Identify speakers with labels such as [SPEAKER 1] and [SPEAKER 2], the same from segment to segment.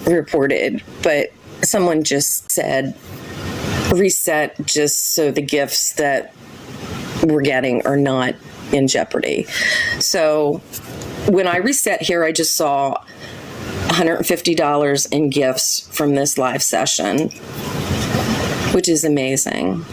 [SPEAKER 1] reported, but someone just said reset just so the gifts that we're getting are not in jeopardy. So when I reset here, I just saw $150 in gifts from this live session, which is amazing.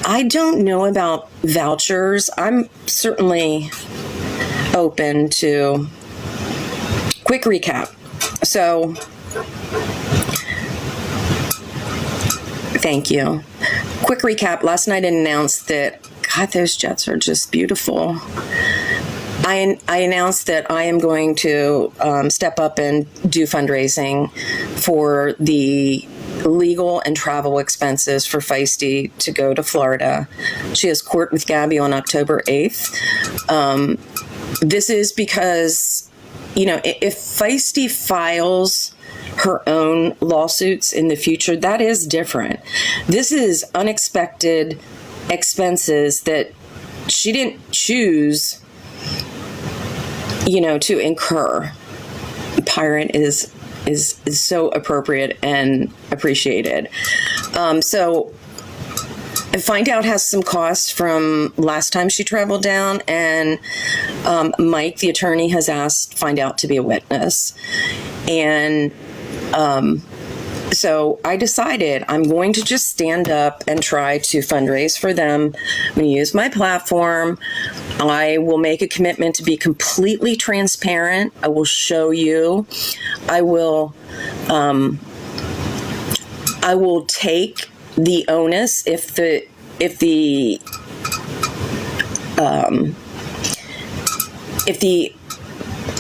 [SPEAKER 1] I don't know about vouchers. I'm certainly open to quick recap. So thank you. Quick recap. Last night I announced that, God, those jets are just beautiful. I announced that I am going to step up and do fundraising for the legal and travel expenses for Feisty to go to Florida. She has court with Gabby on October 8th. This is because, if Feisty files her own lawsuits in the future, that is different. This is unexpected expenses that she didn't choose, to incur. Pirate is so appropriate and appreciated. So Find Out has some costs from last time she traveled down, and Mike, the attorney, has asked Find Out to be a witness. And so I decided I'm going to just stand up and try to fundraise for them. I'm going to use my platform. I will make a commitment to be completely transparent. I will show you. I will take the onus if the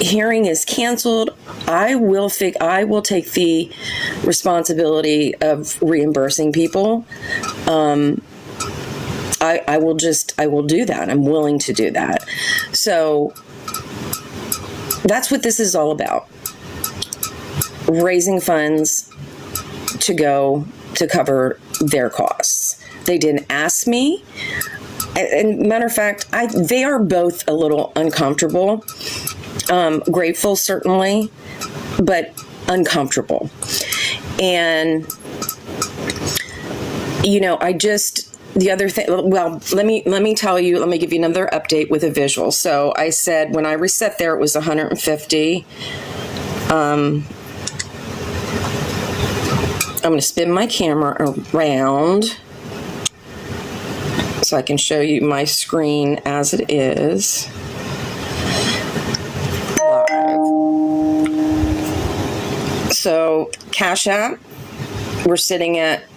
[SPEAKER 1] hearing is canceled. I will take the responsibility of reimbursing people. I will do that. I'm willing to do that. So that's what this is all about. Raising funds to go to cover their costs. They didn't ask me. And matter of fact, they are both a little uncomfortable. Grateful, certainly, but uncomfortable. And, the other thing, well, let me give you another update with a visual. So I said when I reset there, it was 150. I'm going to spin my camera around so I can show you my screen as it is. So Cash App, we're sitting at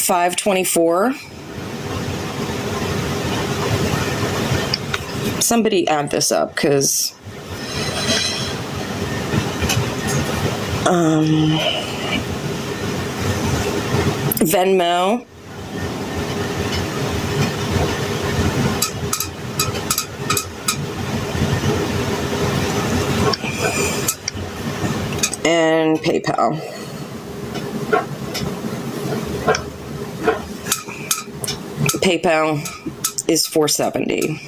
[SPEAKER 1] 524. Somebody add this up, because Venmo, and PayPal. PayPal is $470.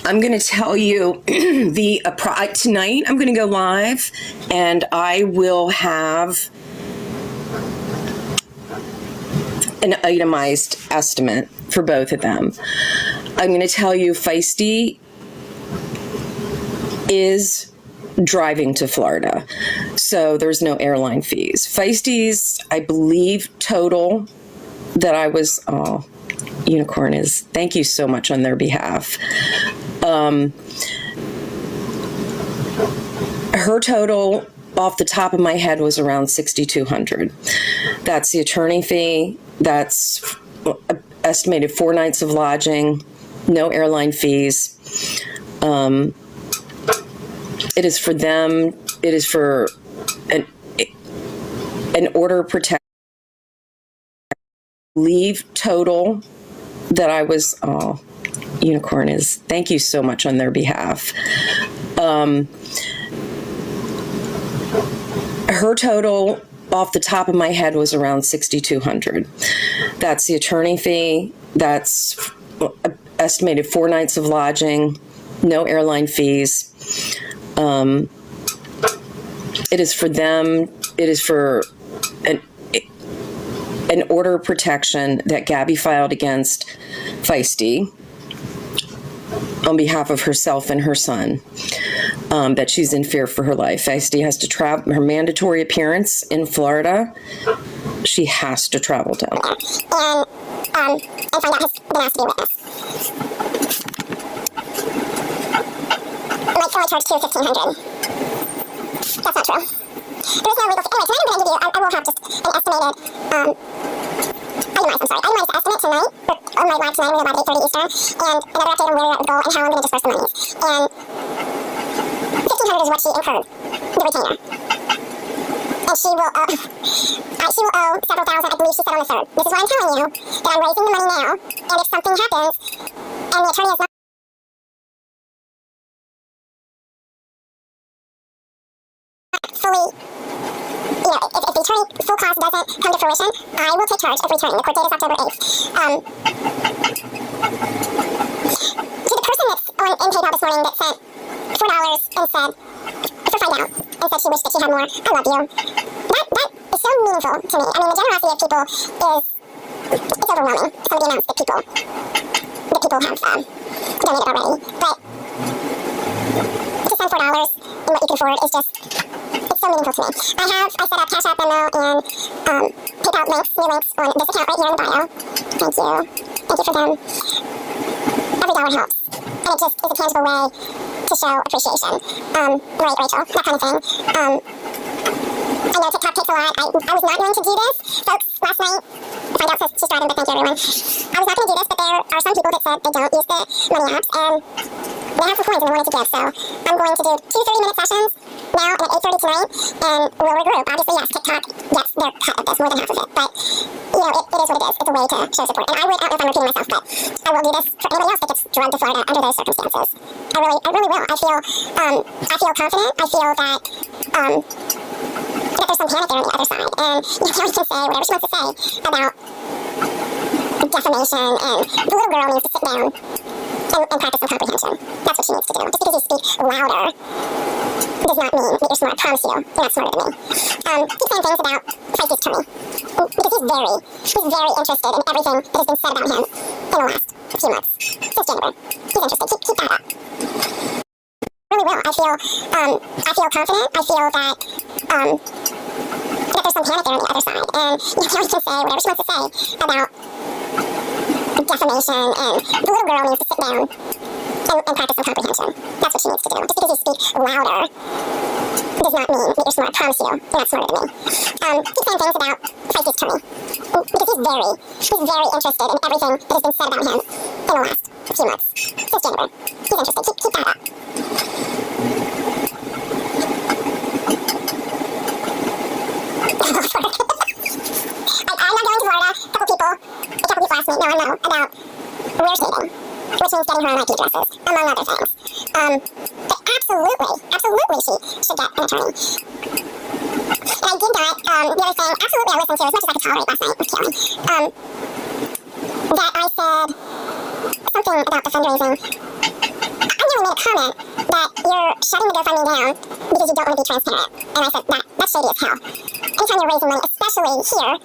[SPEAKER 1] I'm going to tell you tonight I'm going to go live, and I will have an itemized estimate for both of them. I'm going to tell you Feisty is driving to Florida, so there's no airline fees. Feisty's, I believe, total that I was, Unicorn is, thank you so much on their behalf. Her total off the top of my head was around $6,200. That's the attorney fee. That's estimated 4 nights of lodging, no airline fees. It is for them. It is for an order of protection. Leave total that I was, Unicorn is, thank you so much on their behalf. Her total off the top of my head was around $6,200. That's the attorney fee. That's estimated 4 nights of lodging, no airline fees. It is for them. It is for an order of protection that Gabby filed against Feisty on behalf of herself and her son, that she's in fear for her life. Feisty has to travel, her mandatory appearance in Florida, she has to travel down.
[SPEAKER 2] And find out has been asked to be a witness. Mike's only charged to $1,500. That's not true. There's no legal... Anyway, tonight I'm going to give you... I will have just an estimated... itemized estimate tonight, or my live tonight, about 8:30 Eastern, and another update on where we're at with goal and how I'm going to disperse the monies. And $1,500 is what she incurred, the retainer. And she will owe several thousand, I believe she said on the 3rd. This is why I'm telling you that I'm raising the money now, and if something happens, and the attorney has not fully, if the attorney full cost doesn't come to fruition, I will take charge of returning. The court date is October 8th. To the person that's in PayPal this morning that sent $4 and said, for find out, and said she wished that she had more, I love you. That is so meaningful to me. I mean, the generosity of people it's overwhelming, some of the amounts that people have donated already. But to send $4 in what you can afford is just... it's so meaningful to me. I set up Cash App, Venmo, and PayPal links, new links on this account right here in the bio. Thank you. Thank you for them. Every dollar helps. And it just is a tangible way to show appreciation. Right, Rachel? That kind of thing. I know TikTok takes a lot. I was not going to do this, folks, last night. I find out she's driving, but thank you, everyone. I was not going to do this, but there are some people that said they don't use the money apps, and they have some coins in the morning to give, so I'm going to do 2 30-minute sessions now and at 8:30 tonight, and we'll regroup. Obviously, yes, TikTok gets their cut of this, more than half of it, but, it is what it is. It's a way to show support. And I don't know if I'm repeating myself, but I will do this for anybody else that gets drugged to Florida under those circumstances. I really will. I feel confident. I feel that there's some panic there on the other side, and Kelly can say whatever she wants to say about defamation, and the little girl needs to sit down and practice some comprehension. That's what she needs to do. Just because you speak louder does not mean that you're smart. I promise you, you're not smarter than me. Keep saying things about Feisty's attorney, because he's very interested in everything that has been said about him in the last few months, since January. He's interested. Keep that up. Really will. I feel confident. I feel that there's some panic there on the other side, and Kelly can say whatever she wants to say about defamation, and the little girl needs to sit down and practice some comprehension. That's what she needs to do. Just because you speak louder does not mean that you're smart. I promise you, you're not smarter than me. Keep saying things about Feisty's attorney, because he's very interested in everything that has been said about him in the last few months, since January. He's interested. Keep that up. I'm not going to Florida. A couple people asked me, no, I know, about rear skating, which means getting her own IP addresses, among other things. But absolutely she should get an attorney. And I did that, the other thing, absolutely I listened to as much as I could tolerate last night with Kelly, that I said something about the fundraising. I nearly made a comment that you're shutting the GoFundMe down because you don't want to be transparent. And I said, that's shady as hell. Anytime you're raising money, especially here,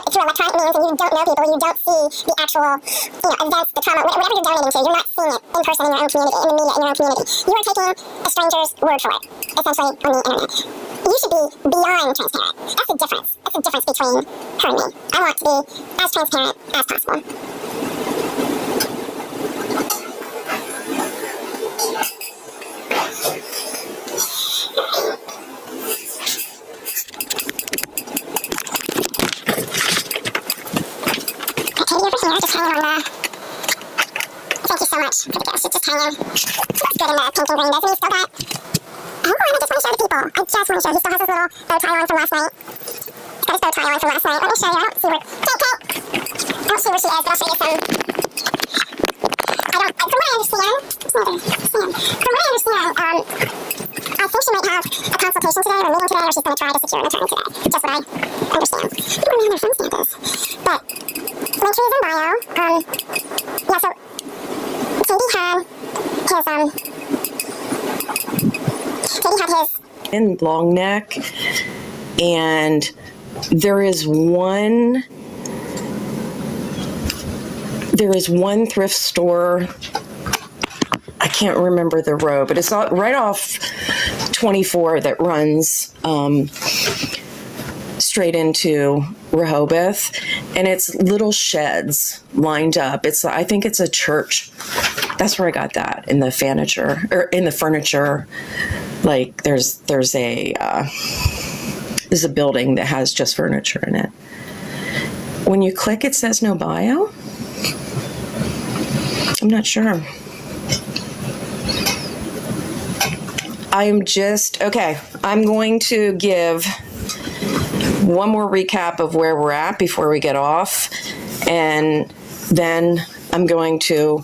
[SPEAKER 2] through electronic means, and you don't know people, you don't see the actual, events, the trauma, whatever you're donating to, you're not seeing it in person in your own community, in the media, in your own community. You are taking a stranger's word for it, essentially, on the internet. You should be beyond transparent. That's the difference. That's the difference between her and me. I want to be as transparent as possible. Just hanging on the... Thank you so much for the gift. It's just hanging. Looks good in the pink and green, doesn't he? Still got... Hold on, I just want to show the people. I just want to show. He still has his little bow tie on from last night. He's got his bow tie on from last night. Let me show you. I don't see where... I don't see where she is, but I'll show you some... From what I understand... I think she might have a consultation today, or a meeting today, or she's going to try to secure an attorney today. Just what I understand. I don't know how their phone stamp is. But... Linktree is in bio. Yeah, so Katie had his not his.
[SPEAKER 1] in Long Neck, and there is one thrift store. I can't remember the road, but it's right off 24 that runs straight into Rehoboth, and it's little sheds lined up. I think it's a church. That's where I got that, in the furniture. Like there's a building that has just furniture in it. When you click, it says no bio. I'm not sure. I'm going to give one more recap of where we're at before we get off, and then I'm going to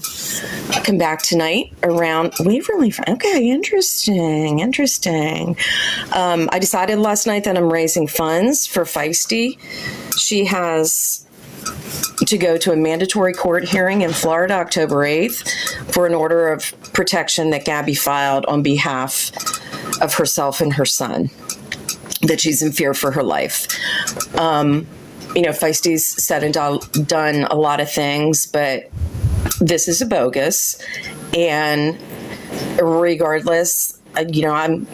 [SPEAKER 1] come back tonight around Waverly. Okay, interesting. I decided last night that I'm raising funds for Feisty. She has to go to a mandatory court hearing in Florida October 8th for an order of protection that Gabby filed on behalf of herself and her son, that she's in fear for her life. Feisty's said and done a lot of things, but this is a bogus. And regardless, I'm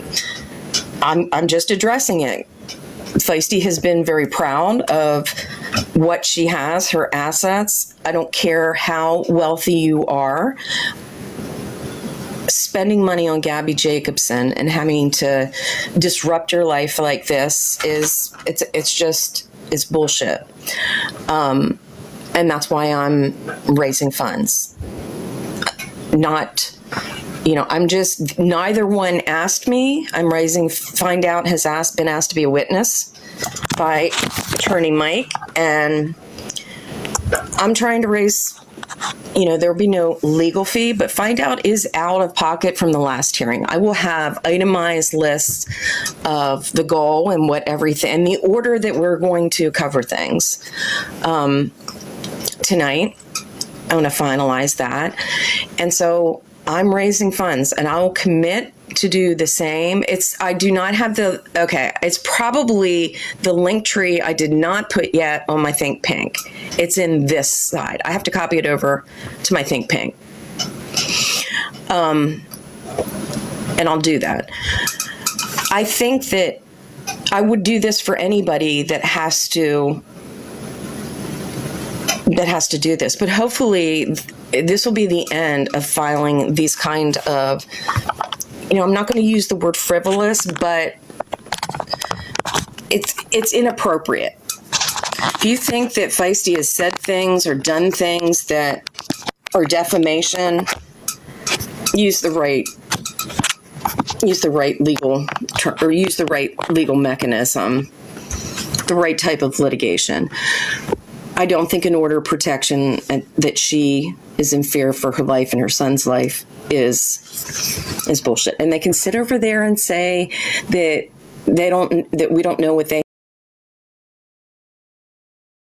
[SPEAKER 1] just addressing it. Feisty has been very proud of what she has, her assets. I don't care how wealthy you are. Spending money on Gabby Jacobson and having to disrupt your life like this it's bullshit. And that's why I'm raising funds. Neither one asked me. I'm raising, been asked to be a witness by Attorney Mike, and I'm trying to raise, there'll be no legal fee, but Find Out is out of pocket from the last hearing. I will have itemized lists of the goal and what everything, and the order that we're going to cover things tonight. I want to finalize that. And so I'm raising funds, and I will commit to do the same. I do not have it's probably the link tree I did not put yet on my Think Pink. It's in this side. I have to copy it over to my Think Pink. And I'll do that. I think that I would do this for anybody that has to do this, but hopefully this will be the end of filing these kind of, I'm not going to use the word frivolous, but it's inappropriate. If you think that Feisty has said things or done things that are defamation, use the right legal or use the right legal mechanism, the right type of litigation. I don't think an order of protection that she is in fear for her life and her son's life is bullshit. And they can sit over there and say that we don't know what they